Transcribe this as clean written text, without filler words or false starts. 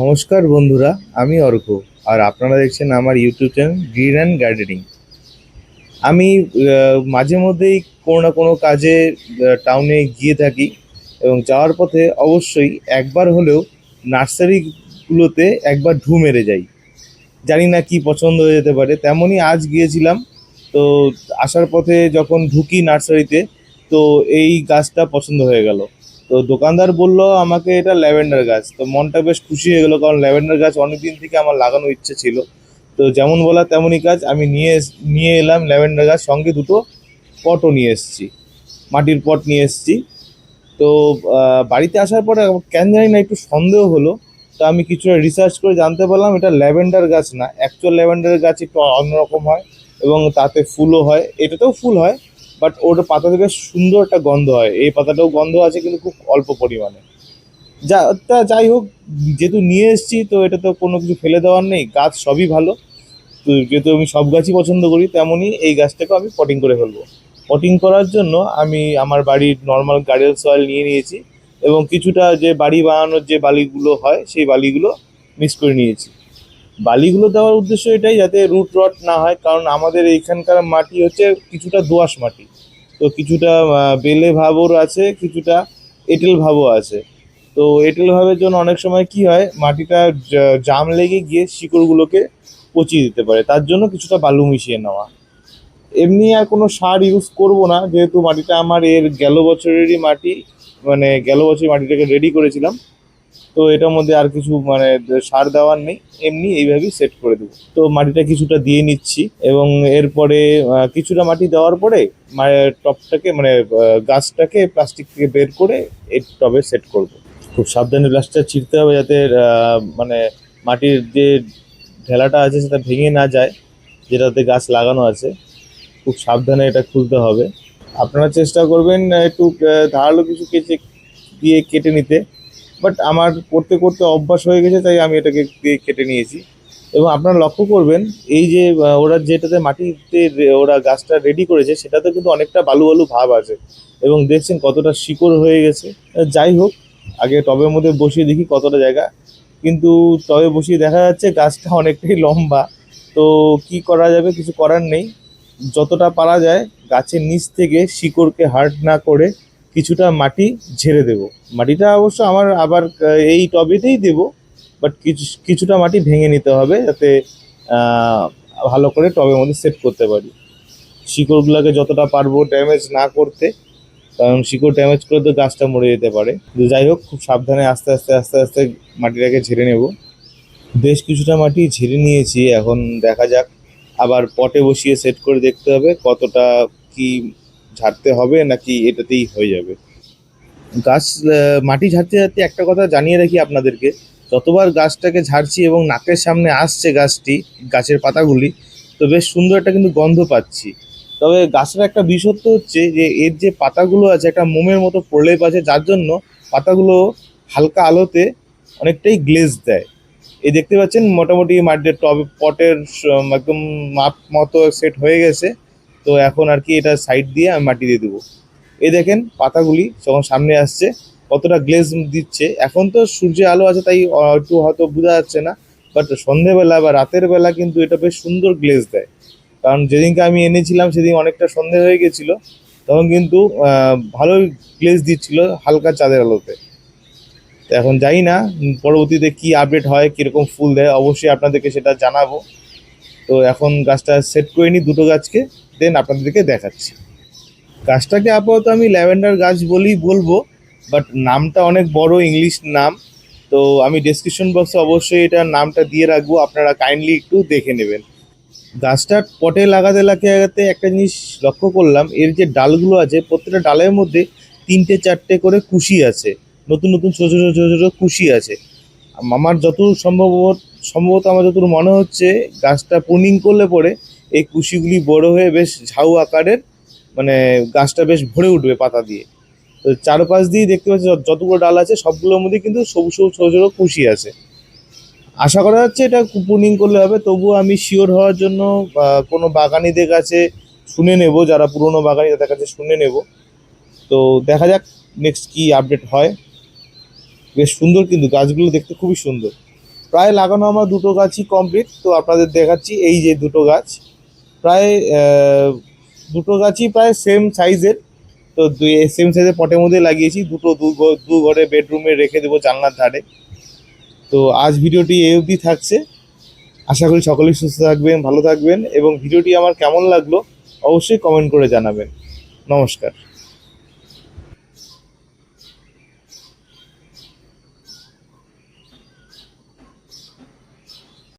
নমস্কার বন্ধুরা, আমি অর্ক। আর আপনারা দেখছেন আমার YouTube channel green and gardening. আমি মাঝে মধ্যেই কোনো না কোনো কাজে টাউনে গিয়ে থাকি, এবং যাওয়ার পথে অবশ্যই একবার হলেও নার্সারিগুলোতে একবার ঢু মেরে যাই। জানি না কি পছন্দ হয়ে যেতে পারে, তেমনই আজ গিয়েছিলাম। তো আসার পথে যখন ঢুকি নার্সারিতে, তো এই গাছটা পছন্দ হয়ে গেল। তো দোকানদার বলল আমাকে এটা ল্যাভেন্ডার গাছ। তো মনটা বেশ খুশি হয়ে গেলো, কারণ ল্যাভেন্ডার গাছ অনেক দিন থেকে আমার লাগানোর ইচ্ছে ছিল। তো যেমন বলা তেমনই কাজ, আমি নিয়ে এলাম ল্যাভেন্ডার গাছ, সঙ্গে দুটো পটও নিয়ে এসেছি, মাটির পট নিয়ে এসেছি। তো বাড়িতে আসার পরে আমার কেন জানি না একটু সন্দেহ হলো। তো আমি কিছুটা রিসার্চ করে জানতে পারলাম এটা ল্যাভেন্ডার গাছ না, অ্যাকচুয়াল ল্যাভেন্ডার গাছ একটু অন্যরকম হয়, এবং তাতে ফুলও হয়, এটাতেও ফুল হয়। বাট ওর পাতাতে বেশ সুন্দর একটা গন্ধ হয়, এই পাতাটাও গন্ধ আছে কিন্তু খুব অল্প পরিমাণে। যাই হোক, যেহেতু নিয়ে এসেছি তো এটা তো কোনো কিছু ফেলে দেওয়ার নেই, গাছ সবই ভালো। তো যেহেতু আমি সব গাছই পছন্দ করি, তেমনই এই গাছটাকেও আমি পটিং করে ফেলবো। পটিং করার জন্য আমি আমার বাড়ির নর্মাল গার্ডেন সয়েল নিয়ে নিয়েছি, এবং কিছুটা যে বাড়ি বানানোর যে বালিগুলো হয় সেই বালিগুলো মিক্স করে নিয়েছি। বালিগুলো দেওয়ার উদ্দেশ্য এটাই যাতে রুট রট না হয়, কারণ আমাদের এইখানকার মাটি হচ্ছে কিছুটা দোআঁশ মাটি। তো কিছুটা বেলে ভাবও আছে, কিছুটা এঁটেল ভাবও আছে। তো এঁটেল ভাবের জন্য অনেক সময় কি হয়, মাটিটা জাম লেগে গিয়ে শিকড়গুলোকে পচিয়ে দিতে পারে, তার জন্য কিছুটা বালু মিশিয়ে নেওয়া। এমনি আর কোনো সার ইউজ করব না, যেহেতু মাটিটা আমার এর গেল বছরেরই মাটি, মানে গেল বছর মাটিটাকে রেডি করেছিলাম। তো এটার মধ্যে আর কিছু মানে সার দেওয়ার নেই, এমনি এইভাবেই সেট করে দেবো। তো মাটিটা কিছুটা দিয়ে নিচ্ছি, এবং এরপরে কিছুটা মাটি দেওয়ার পরে টবটাকে মানে গাছটাকে প্লাস্টিক থেকে বের করে এই টবে সেট করব। খুব সাবধানে প্লাস্টার ছিঁড়তে হবে, যাতে মানে মাটির যে ঢেলাটা আছে সেটা ভেঙে না যায়, যেটাতে গাছ লাগানো আছে। খুব সাবধানে এটা খুলতে হবে। আপনারা চেষ্টা করবেন একটু ধারালো কিছু দিয়ে কেটে নিতে। বাট আমার করতে করতে অভ্যাস হয়ে গেছে, তাই আমি এটাকে দিয়ে কেটে নিয়েছি। এবং আপনারা লক্ষ্য করবেন, এই যে ওরা যেটাতে মাটিতে ওরা গাছটা রেডি করেছে সেটাতে কিন্তু অনেকটা বালু বালু ভাব আছে, এবং দেখছেন কতটা শিকড় হয়ে গেছে। যাই হোক, আগে টবের মধ্যে বসিয়ে দেখি কতটা জায়গা, কিন্তু টবে বসিয়ে দেখা যাচ্ছে গাছটা অনেকটাই লম্বা। তো কি করা যাবে, কিছু করার নেই। যতটা পারা যায় গাছের নিচ থেকে শিকড়কে হার্ড না করে কিছুটা মাটি ঝেড়ে দেব। মাটিটা অবশ্য আমার আবার এই টবেতেই দেব, বাট কিছুটা মাটি ভেঙে নিতে হবে, যাতে আহ, ভালো করে টবের মধ্যে সেট করতে পারি। শিকড়গুলোকে যতটা পারবো ড্যামেজ না করতে, কারণ শিকড় ড্যামেজ করে তো গাছটা মরে যেতে পারে। তো যাই হোক, খুব সাবধানে আস্তে আস্তে আস্তে আস্তে মাটিটাকে ঝেড়ে নেব। বেশ কিছুটা মাটি ঝেড়ে নিয়েছি, এখন দেখা যাক। আবার পটে বসিয়ে সেট করে দেখতে হবে কতটা কি ঝাড়তে হবে, নাকি এটাতেই হয়ে যাবে। গাছ মাটি ঝাড়তে ঝাড়তে একটা কথা জানিয়ে রাখি আপনাদেরকে, যতবার গাছটাকে ঝাড়ছি এবং নাকের সামনে আসছে গাছটি, গাছের পাতাগুলি, তো বেশ সুন্দর একটা কিন্তু গন্ধ পাচ্ছি। তবে গাছের একটা বিশেষত্ব হচ্ছে যে এর যে পাতাগুলো আছে একটা মোমের মতো প্রলেপ আছে, যার জন্য পাতাগুলো হালকা আলোতে অনেকটাই গ্লেজ দেয়। এই দেখতে পাচ্ছেন মোটামুটি মাটির পটের একদম মাপ মতো সেট হয়ে গেছে। তো এখন আর কি এটা সাইড দিয়ে আমি মাটি দিয়ে দেবো। এই দেখেন পাতাগুলি যখন সামনে আসছে কতটা গ্লেজ দিচ্ছে। এখন তো সূর্যের আলো আছে তাই একটু হয়তো বোঝা যাচ্ছে না, বাট সন্ধেবেলা বা রাতের বেলা কিন্তু এটা বেশ সুন্দর গ্লেজ দেয়। কারণ যেদিনকে আমি এনেছিলাম সেদিন অনেকটা সন্ধে হয়ে গেছিল, তখন কিন্তু ভালোই গ্লেজ দিচ্ছিল হালকা চাঁদের আলোতে। তো এখন জানি না পরবর্তীতে কি আপডেট হয়, কিরকম ফুল দেয়, অবশ্যই আপনাদেরকে সেটা জানাবো। তো এখন গাছটা সেট করে নিই দুটো গাছকে, দেন আপনাদেরকে দেখাচ্ছি। গাছটাকে আপাতত আমি ল্যাভেন্ডার গাছ বলেই বলবো, বাট নামটা অনেক বড় ইংলিশ নাম। তো আমি ডেসক্রিপশন বক্সে অবশ্যই এটার নামটা দিয়ে রাখবো, আপনারা কাইন্ডলি একটু দেখে নেবেন। গাছটা পটে লাগাতে লাগাতে একটা জিনিস লক্ষ্য করলাম, এর যে ডালগুলো আছে প্রত্যেকটা ডালের মধ্যে তিনটে চারটে করে কুশি আছে, নতুন নতুন ছোটো ছোটো ছোটো ছোটো কুশি আছে। আমার যতদূর সম্ভবত আমার যতদূর মনে হচ্ছে, গাছটা প্রুনিং করলে পরে এই কুশিগুলি বড় হয়ে বেশ ঝাউ আকারের, মানে গাছটা বেশ ভরে উঠবে পাতা দিয়ে। তো চারপাশ দিয়ে দেখতে পাচ্ছি যতগুলো ডাল আছে সবগুলোর মধ্যে কিন্তু সবুজ সবুজ ছোটো ছোটো কুশি আছে। আশা করা যাচ্ছে এটা প্রুনিং করলে হবে, তবুও আমি শিওর হওয়ার জন্য কোনো বাগানিদের কাছে শুনে নেব, যারা পুরনো বাগানি তাদের কাছে শুনে নেব। তো দেখা যাক নেক্সট কি আপডেট হয়। বেশ সুন্দর কিন্তু গাছগুলো দেখতে খুবই সুন্দর। প্রায় লাগানো আমার দুটো গাছই কমপ্লিট। তো আপনাদের দেখাচ্ছি, এই যে দুটো গাছ প্রায় দুটো গাছই প্রায় সেম সাইজের। তো সেম সাইজের পটের মধ্যে লাগিয়েছি, দুটো দু ঘরে বেডরুমে রেখে দেবো জানলার ধারে। তো আজ ভিডিওটি এই অবধি থাকছে। আশা করি সকলেই সুস্থ থাকবেন, ভালো থাকবেন, এবং ভিডিওটি আমার কেমন লাগলো অবশ্যই কমেন্ট করে জানাবেন। নমস্কার।